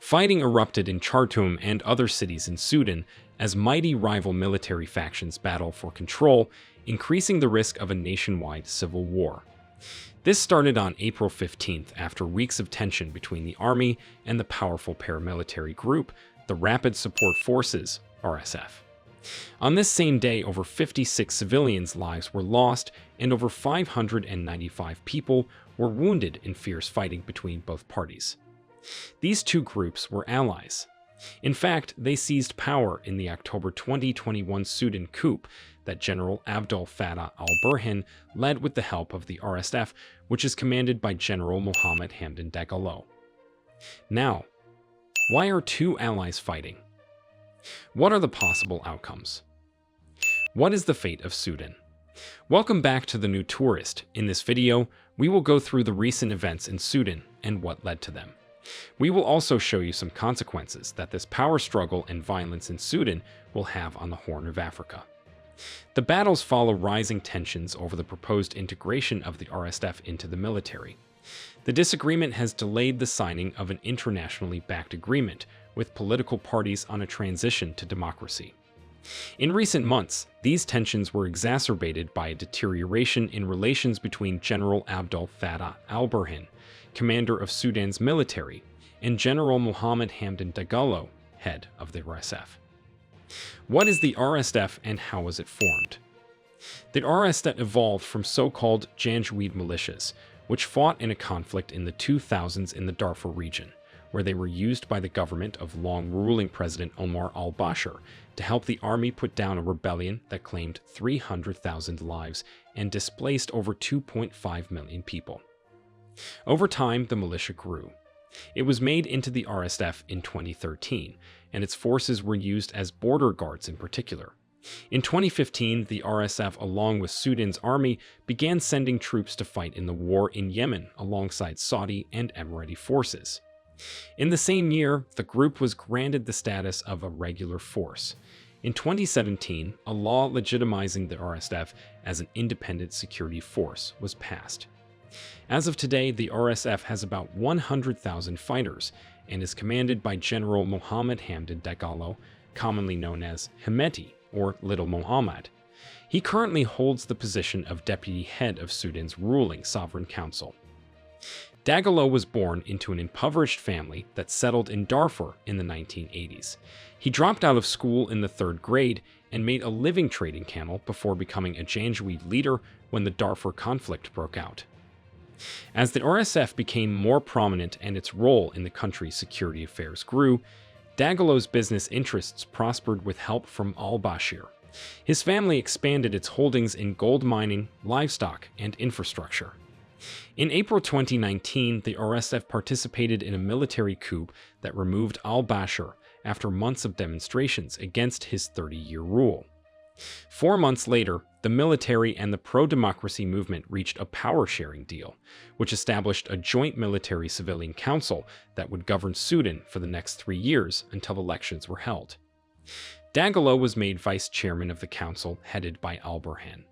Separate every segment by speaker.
Speaker 1: Fighting erupted in Khartoum and other cities in Sudan as mighty rival military factions battle for control, increasing the risk of a nationwide civil war. This started on April 15th after weeks of tension between the army and the powerful paramilitary group, the Rapid Support Forces, RSF. On this same day, over 56 civilians' lives were lost and over 595 people were wounded in fierce fighting between both parties. These two groups were allies. In fact, they seized power in the October 2021 Sudan coup that General Abdel Fattah al-Burhan led with the help of the RSF, which is commanded by General Mohamed Hamdan Dagalo. Now, why are two allies fighting? What are the possible outcomes? What is the fate of Sudan? Welcome back to The New Tourist. In this video, we will go through the recent events in Sudan and what led to them. We will also show you some consequences that this power struggle and violence in Sudan will have on the Horn of Africa. The battles follow rising tensions over the proposed integration of the RSF into the military. The disagreement has delayed the signing of an internationally backed agreement with political parties on a transition to democracy. In recent months, these tensions were exacerbated by a deterioration in relations between General Abdel Fattah al-Burhan, commander of Sudan's military, and General Mohamed Hamdan Dagalo, head of the RSF. What is the RSF and how was it formed? The RSF evolved from so-called Janjaweed militias, which fought in a conflict in the 2000s in the Darfur region, where they were used by the government of long-ruling President Omar al-Bashir to help the army put down a rebellion that claimed 300,000 lives and displaced over 2.5 million people. Over time, the militia grew. It was made into the RSF in 2013, and its forces were used as border guards in particular. In 2015, the RSF, along with Sudan's army, began sending troops to fight in the war in Yemen alongside Saudi and Emirati forces. In the same year, the group was granted the status of a regular force. In 2017, a law legitimizing the RSF as an independent security force was passed. As of today, the RSF has about 100,000 fighters and is commanded by General Mohamed Hamdan Dagalo, commonly known as Hemeti or Little Mohammed. He currently holds the position of deputy head of Sudan's ruling Sovereign Council. Dagalo was born into an impoverished family that settled in Darfur in the 1980s. He dropped out of school in the 3rd grade and made a living trading camel before becoming a Janjaweed leader when the Darfur conflict broke out. As the RSF became more prominent and its role in the country's security affairs grew, Dagalo's business interests prospered with help from al-Bashir. His family expanded its holdings in gold mining, livestock, and infrastructure. In April 2019, the RSF participated in a military coup that removed al-Bashir after months of demonstrations against his 30-year rule. 4 months later, the military and the pro-democracy movement reached a power-sharing deal, which established a joint military-civilian council that would govern Sudan for the next 3 years until elections were held. Dagalo was made vice chairman of the council headed by al-Burhan.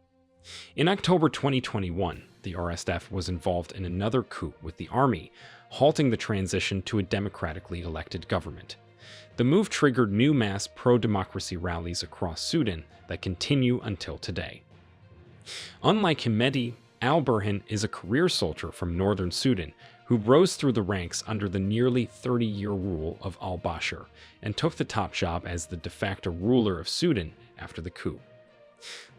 Speaker 1: In October 2021, the RSF was involved in another coup with the army, halting the transition to a democratically elected government. The move triggered new mass pro-democracy rallies across Sudan that continue until today. Unlike Hemeti, al-Burhan is a career soldier from northern Sudan who rose through the ranks under the nearly 30-year rule of al-Bashir and took the top job as the de facto ruler of Sudan after the coup.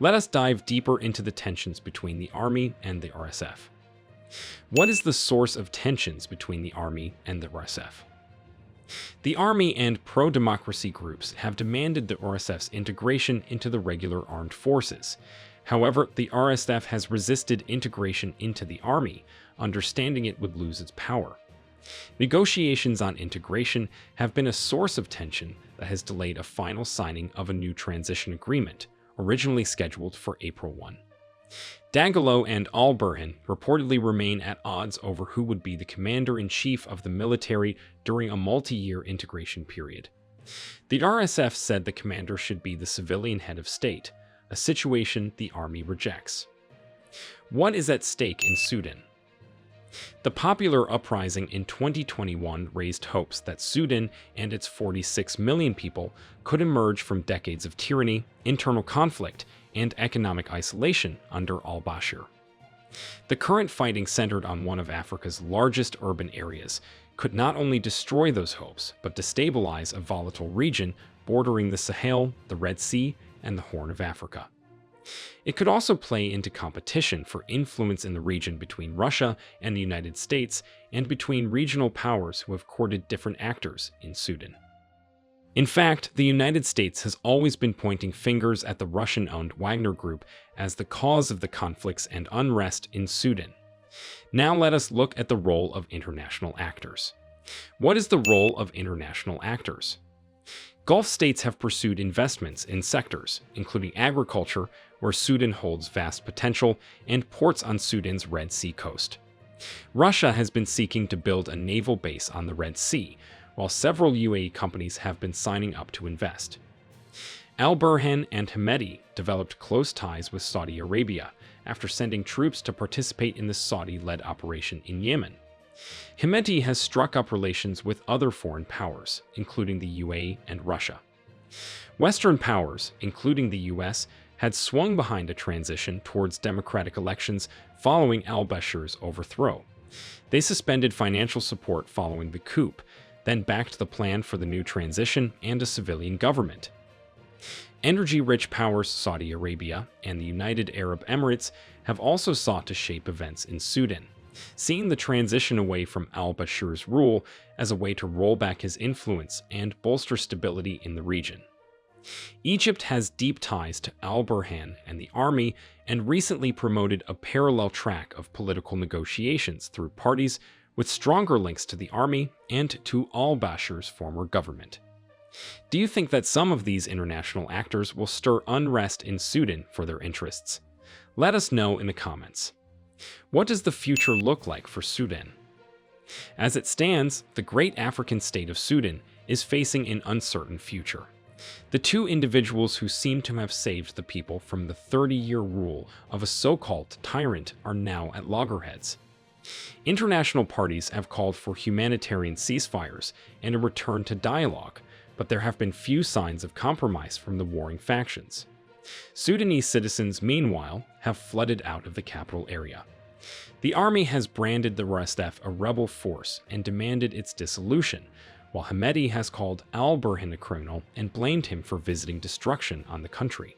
Speaker 1: Let us dive deeper into the tensions between the army and the RSF. What is the source of tensions between the army and the RSF? The army and pro-democracy groups have demanded the RSF's integration into the regular armed forces. However, the RSF has resisted integration into the army, understanding it would lose its power. Negotiations on integration have been a source of tension that has delayed a final signing of a new transition agreement, originally scheduled for April 1. Dagalo and al-Burhan reportedly remain at odds over who would be the commander-in-chief of the military during a multi-year integration period. The RSF said the commander should be the civilian head of state, a situation the army rejects. What is at stake in Sudan? The popular uprising in 2021 raised hopes that Sudan and its 46 million people could emerge from decades of tyranny, internal conflict, and economic isolation under al-Bashir. The current fighting centered on one of Africa's largest urban areas could not only destroy those hopes, but destabilize a volatile region bordering the Sahel, the Red Sea, and the Horn of Africa. It could also play into competition for influence in the region between Russia and the United States and between regional powers who have courted different actors in Sudan. In fact, the United States has always been pointing fingers at the Russian-owned Wagner Group as the cause of the conflicts and unrest in Sudan. Now let us look at the role of international actors. What is the role of international actors? Gulf states have pursued investments in sectors, including agriculture, where Sudan holds vast potential, and ports on Sudan's Red Sea coast. Russia has been seeking to build a naval base on the Red Sea, while several UAE companies have been signing up to invest. Al-Burhan and Hemedti developed close ties with Saudi Arabia after sending troops to participate in the Saudi-led operation in Yemen. Hemedti has struck up relations with other foreign powers, including the UAE and Russia. Western powers, including the US, had swung behind a transition towards democratic elections following al-Bashir's overthrow. They suspended financial support following the coup, then backed the plan for the new transition and a civilian government. Energy-rich powers Saudi Arabia and the United Arab Emirates have also sought to shape events in Sudan, seeing the transition away from al-Bashir's rule as a way to roll back his influence and bolster stability in the region. Egypt has deep ties to al-Burhan and the army and recently promoted a parallel track of political negotiations through parties with stronger links to the army and to al-Bashir's former government. Do you think that some of these international actors will stir unrest in Sudan for their interests? Let us know in the comments. What does the future look like for Sudan? As it stands, the great African state of Sudan is facing an uncertain future. The two individuals who seem to have saved the people from the 30-year rule of a so-called tyrant are now at loggerheads. International parties have called for humanitarian ceasefires and a return to dialogue, but there have been few signs of compromise from the warring factions. Sudanese citizens, meanwhile, have flooded out of the capital area. The army has branded the RSSF a rebel force and demanded its dissolution, while Hemedti has called al-Burhan a criminal and blamed him for visiting destruction on the country.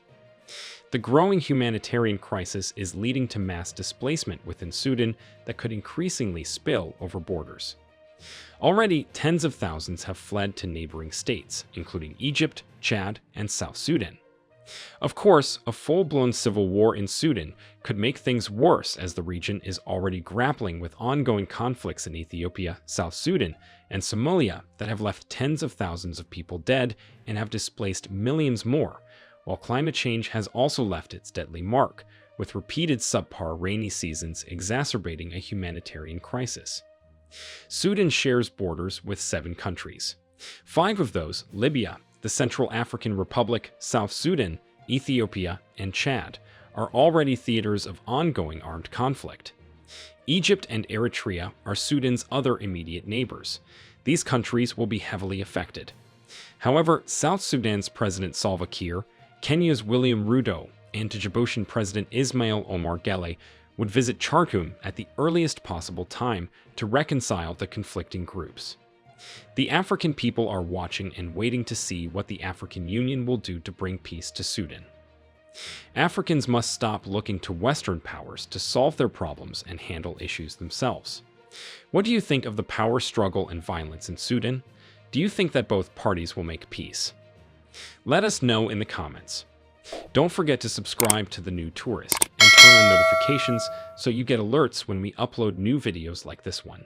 Speaker 1: The growing humanitarian crisis is leading to mass displacement within Sudan that could increasingly spill over borders. Already, tens of thousands have fled to neighboring states, including Egypt, Chad, and South Sudan. Of course, a full-blown civil war in Sudan could make things worse as the region is already grappling with ongoing conflicts in Ethiopia, South Sudan, and Somalia that have left tens of thousands of people dead and have displaced millions more, while climate change has also left its deadly mark, with repeated subpar rainy seasons exacerbating a humanitarian crisis. Sudan shares borders with 7 countries. 5 of those, Libya, the Central African Republic, South Sudan, Ethiopia, and Chad, are already theaters of ongoing armed conflict. Egypt and Eritrea are Sudan's other immediate neighbors. These countries will be heavily affected. However, South Sudan's President Salva Kiir, Kenya's William Ruto, and Djiboutian President Ismail Omar Guelleh would visit Khartoum at the earliest possible time to reconcile the conflicting groups. The African people are watching and waiting to see what the African Union will do to bring peace to Sudan. Africans must stop looking to Western powers to solve their problems and handle issues themselves. What do you think of the power struggle and violence in Sudan? Do you think that both parties will make peace? Let us know in the comments. Don't forget to subscribe to The New Tourist and turn on notifications so you get alerts when we upload new videos like this one.